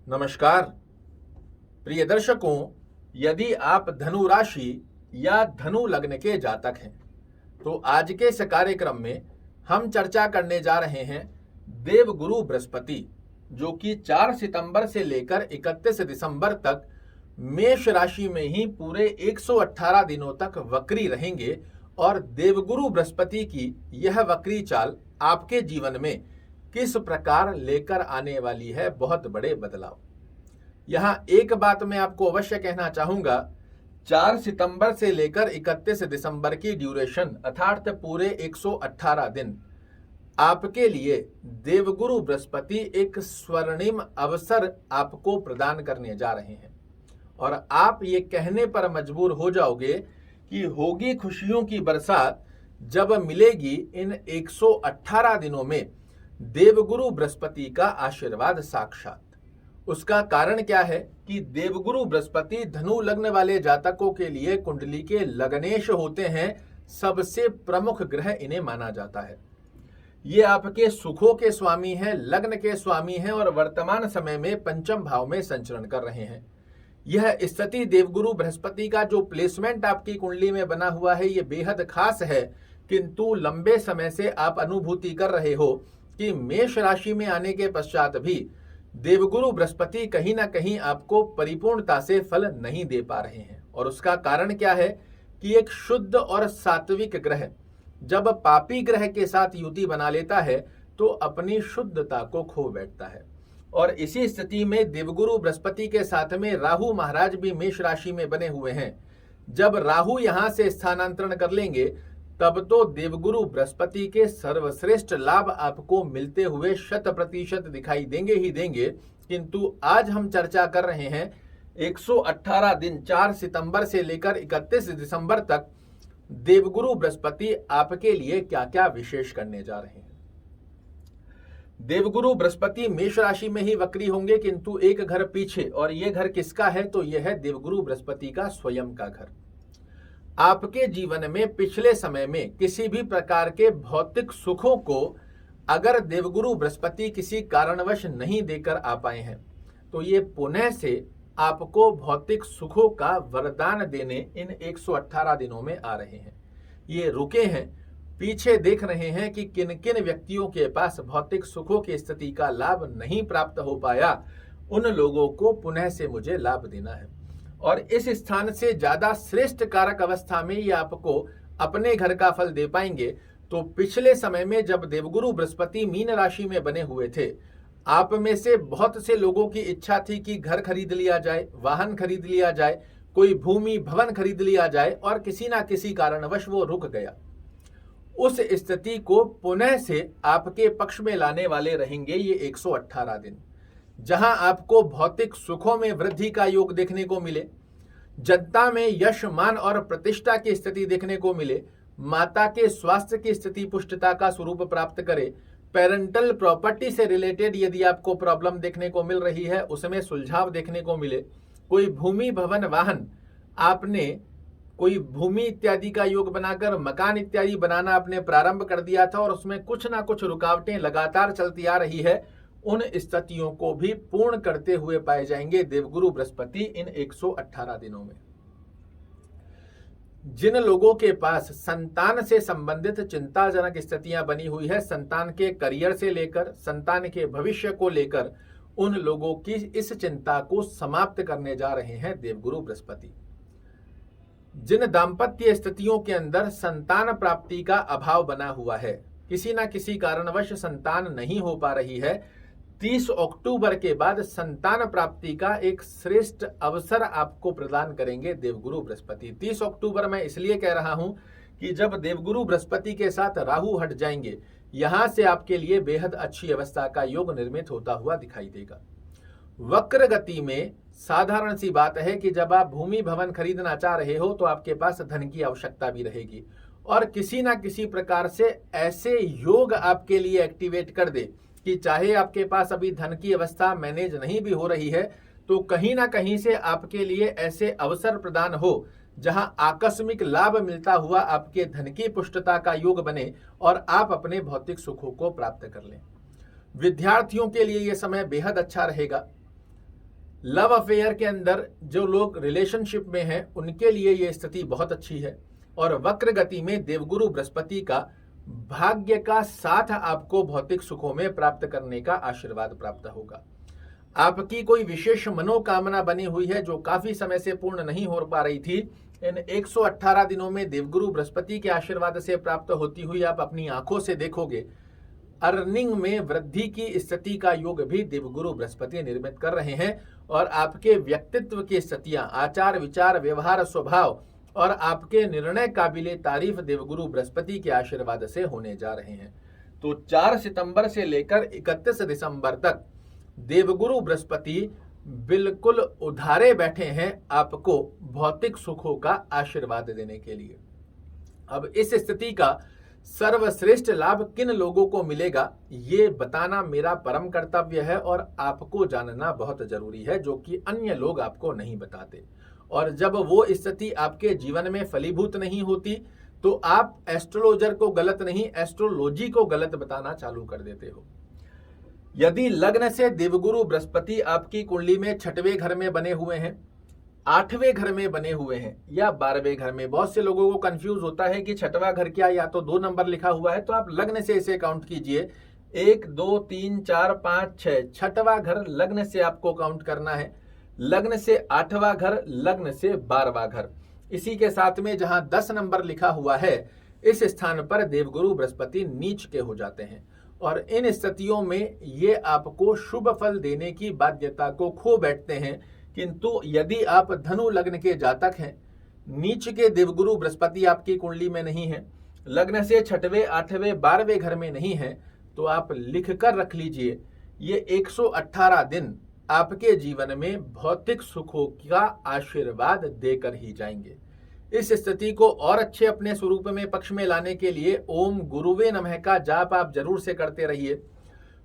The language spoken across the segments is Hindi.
नमस्कार प्रिय दर्शकों, यदि आप धनु राशि या धनु लग्न के जातक हैं तो आज के इस कार्यक्रम में हम चर्चा करने जा रहे हैं देवगुरु बृहस्पति, जो कि 4 सितंबर से लेकर 31 दिसंबर तक मेष राशि में ही पूरे 118 दिनों तक वक्री रहेंगे। और देवगुरु बृहस्पति की यह वक्री चाल आपके जीवन में किस प्रकार लेकर आने वाली है बहुत बड़े बदलाव। यहां एक बात मैं आपको अवश्य कहना चाहूंगा, 4 सितंबर से लेकर 31 दिसंबर की ड्यूरेशन अर्थात पूरे 118 दिन आपके लिए देवगुरु बृहस्पति एक स्वर्णिम अवसर आपको प्रदान करने जा रहे हैं। और आप ये कहने पर मजबूर हो जाओगे कि होगी खुशियों की बरसात जब मिलेगी इन 118 दिनों में देवगुरु बृहस्पति का आशीर्वाद साक्षात। उसका कारण क्या है कि देवगुरु बृहस्पति धनु लग्न वाले जातकों के लिए कुंडली के लग्नेश होते हैं, सबसे प्रमुख ग्रह इन्हें माना जाता है। ये आपके सुखों के स्वामी हैं, लग्न के स्वामी हैं और वर्तमान समय में पंचम भाव में संचरण कर रहे हैं। यह स्थिति देवगुरु बृहस्पति का जो प्लेसमेंट आपकी कुंडली में बना हुआ है ये बेहद खास है, किंतु लंबे समय से आप अनुभूति कर रहे हो कि मेष राशि में आने के पश्चात भी देवगुरु बृहस्पति कहीं ना कहीं आपको परिपूर्णता से फल नहीं दे पा रहे हैं। और उसका कारण क्या है कि एक शुद्ध और सात्विक ग्रह जब पापी ग्रह के साथ युति बना लेता है तो अपनी शुद्धता को खो बैठता है। और इसी स्थिति में देवगुरु बृहस्पति के साथ में राहु महाराज भी मेष राशि में बने हुए हैं। जब राहु यहां से स्थानांतरण कर लेंगे तब तो देवगुरु बृहस्पति के सर्वश्रेष्ठ लाभ आपको मिलते हुए 100% दिखाई देंगे ही देंगे। किंतु आज हम चर्चा कर रहे हैं 118 दिन 4 सितंबर से लेकर 31 दिसंबर तक देवगुरु बृहस्पति आपके लिए क्या क्या विशेष करने जा रहे हैं। देवगुरु बृहस्पति मेष राशि में ही वक्री होंगे, किंतु एक घर पीछे, और यह घर किसका है तो यह है देवगुरु बृहस्पति का स्वयं का घर। आपके जीवन में पिछले समय में किसी भी प्रकार के भौतिक सुखों को अगर देवगुरु बृहस्पति किसी कारणवश नहीं देकर आ पाए हैं तो ये पुनः से आपको भौतिक सुखों का वरदान देने इन 118 दिनों में आ रहे हैं। ये रुके हैं, पीछे देख रहे हैं कि किन किन व्यक्तियों के पास भौतिक सुखों की स्थिति का लाभ नहीं प्राप्त हो पाया, उन लोगों को पुनः से मुझे लाभ देना है। और इस स्थान से ज्यादा श्रेष्ठ कारक अवस्था में ये आपको अपने घर का फल दे पाएंगे। तो पिछले समय में जब देवगुरु बृहस्पति मीन राशि में बने हुए थे, आप में से बहुत से लोगों की इच्छा थी कि घर खरीद लिया जाए, वाहन खरीद लिया जाए, कोई भूमि भवन खरीद लिया जाए, और किसी ना किसी कारणवश वो रुक गया। उस स्थिति को पुनः से आपके पक्ष में लाने वाले रहेंगे ये 118 दिन, जहां आपको भौतिक सुखों में वृद्धि का योग देखने को मिले, जनता में यश मान और प्रतिष्ठा की स्थिति देखने को मिले, माता के स्वास्थ्य की स्थिति पुष्टता का स्वरूप प्राप्त करे, पेरेंटल प्रॉपर्टी से रिलेटेड यदि आपको प्रॉब्लम देखने को मिल रही है उसमें सुलझाव देखने को मिले, कोई भूमि भवन वाहन आपने कोई भूमि इत्यादि का योग बनाकर मकान इत्यादि बनाना आपने प्रारंभ कर दिया था और उसमें कुछ ना कुछ रुकावटें लगातार चलती आ रही है, उन स्थितियों को भी पूर्ण करते हुए पाए जाएंगे देवगुरु बृहस्पति इन 118 दिनों में। जिन लोगों के पास संतान से संबंधित चिंताजनक स्थितियां बनी हुई है, संतान के करियर से लेकर संतान के भविष्य को लेकर, उन लोगों की इस चिंता को समाप्त करने जा रहे हैं देवगुरु बृहस्पति। जिन दाम्पत्य स्थितियों के अंदर संतान प्राप्ति का अभाव बना हुआ है, किसी ना किसी कारणवश संतान नहीं हो पा रही है, 30 अक्टूबर के बाद संतान प्राप्ति का एक श्रेष्ठ अवसर आपको प्रदान करेंगे देवगुरु बृहस्पति। 30 अक्टूबर मैं इसलिए कह रहा हूं कि जब देवगुरु बृहस्पति के साथ राहु हट जाएंगे, यहां से आपके लिए बेहद अच्छी अवस्था का योग निर्मित होता हुआ दिखाई देगा। वक्र गति में साधारण सी बात है कि जब आप भूमि भवन खरीदना चाह रहे हो तो आपके पास धन की आवश्यकता भी रहेगी, और किसी ना किसी प्रकार से ऐसे योग आपके लिए एक्टिवेट कर दे कि चाहे आपके पास अभी धन की अवस्था मैनेज नहीं भी हो रही है तो कहीं ना कहीं से आपके लिए ऐसे अवसर प्रदान हो जहां आकस्मिक लाभ मिलता हुआ आपके धन की पुष्टता का योग बने और आप अपने भौतिक सुखों को प्राप्त कर लें। विद्यार्थियों के लिए यह समय बेहद अच्छा रहेगा। लव अफेयर के अंदर जो लोग रिलेशनशिप में हैं उनके लिए ये स्थिति बहुत अच्छी है। और वक्र गति में देवगुरु बृहस्पति का भाग्य का साथ आपको भौतिक सुखों में प्राप्त करने का आशीर्वाद प्राप्त होगा। आपकी कोई विशेष मनोकामना बनी हुई है जो काफी समय से पूर्ण नहीं हो पा रही थी, इन 118 दिनों में देवगुरु बृहस्पति के आशीर्वाद से प्राप्त होती हुई आप अपनी आंखों से देखोगे। अर्निंग में वृद्धि की स्थिति का योग भी देवगुरु बृहस्पति निर्मित कर रहे हैं और आपके व्यक्तित्व की स्थितियां, आचार विचार, व्यवहार, स्वभाव और आपके निर्णय काबिले तारीफ देवगुरु बृहस्पति के आशीर्वाद से होने जा रहे हैं। तो 4 सितंबर से लेकर 31 दिसंबर तक देवगुरु बृहस्पति बिल्कुल उधारे बैठे हैं आपको भौतिक सुखों का आशीर्वाद देने के लिए। अब इस स्थिति का सर्वश्रेष्ठ लाभ किन लोगों को मिलेगा ये बताना मेरा परम कर्तव्य है और आपको जानना बहुत जरूरी है, जो कि अन्य लोग आपको नहीं बताते। और जब वो स्थिति आपके जीवन में फलीभूत नहीं होती तो आप एस्ट्रोलॉजर को गलत नहीं, एस्ट्रोलॉजी को गलत बताना चालू कर देते हो। यदि लग्न से देवगुरु बृहस्पति आपकी कुंडली में 6वें घर में बने हुए हैं, 8वें घर में बने हुए हैं या 12वें घर में, बहुत से लोगों को कंफ्यूज होता है कि 6वां घर क्या, या तो 2 नंबर लिखा हुआ है, तो आप लग्न से इसे काउंट कीजिए। 1 2 3 4 5 6, 6वां घर लग्न से आपको काउंट करना है। लग्न से 8वां घर, लग्न से 12वां घर। इसी के साथ में जहां 10 नंबर लिखा हुआ है इस स्थान पर देवगुरु बृहस्पति नीच के हो जाते हैं और इन स्थितियों में ये आपको शुभ फल देने की बाध्यता को खो बैठते हैं। किंतु यदि आप धनु लग्न के जातक हैं, नीच के देवगुरु बृहस्पति आपकी कुंडली में नहीं है, लग्न से 6वें 8वें 12वें घर में नहीं है, तो आप लिख कर रख लीजिए, ये 118 दिन आपके जीवन में भौतिक सुखों का आशीर्वाद देकर ही जाएंगे। इस स्थिति को और अच्छे अपने स्वरूप में पक्ष में लाने के लिए ओम गुरुवे नमः का जाप आप जरूर से करते रहिए।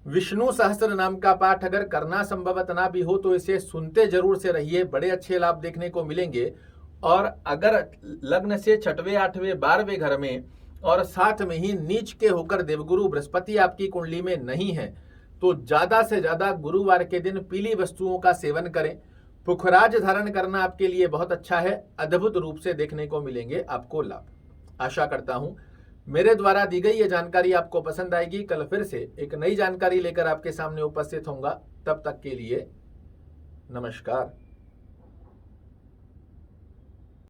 विष्णु सहस्त्र नाम का पाठ अगर करना संभवत ना भी हो तो इसे सुनते जरूर से रहिए, बड़े अच्छे लाभ देखने को मिलेंगे। और अगर लग्न से 6वें 8वें 12वें घर में और साथ में ही नीच के होकर देवगुरु बृहस्पति आपकी कुंडली में नहीं है तो ज्यादा से ज्यादा गुरुवार के दिन पीली वस्तुओं का सेवन करें। पुखराज धारण करना आपके लिए बहुत अच्छा है, अद्भुत रूप से देखने को मिलेंगे आपको लाभ। आशा करता हूं मेरे द्वारा दी गई ये जानकारी आपको पसंद आएगी। कल फिर से एक नई जानकारी लेकर आपके सामने उपस्थित होऊंगा। तब तक के लिए नमस्कार।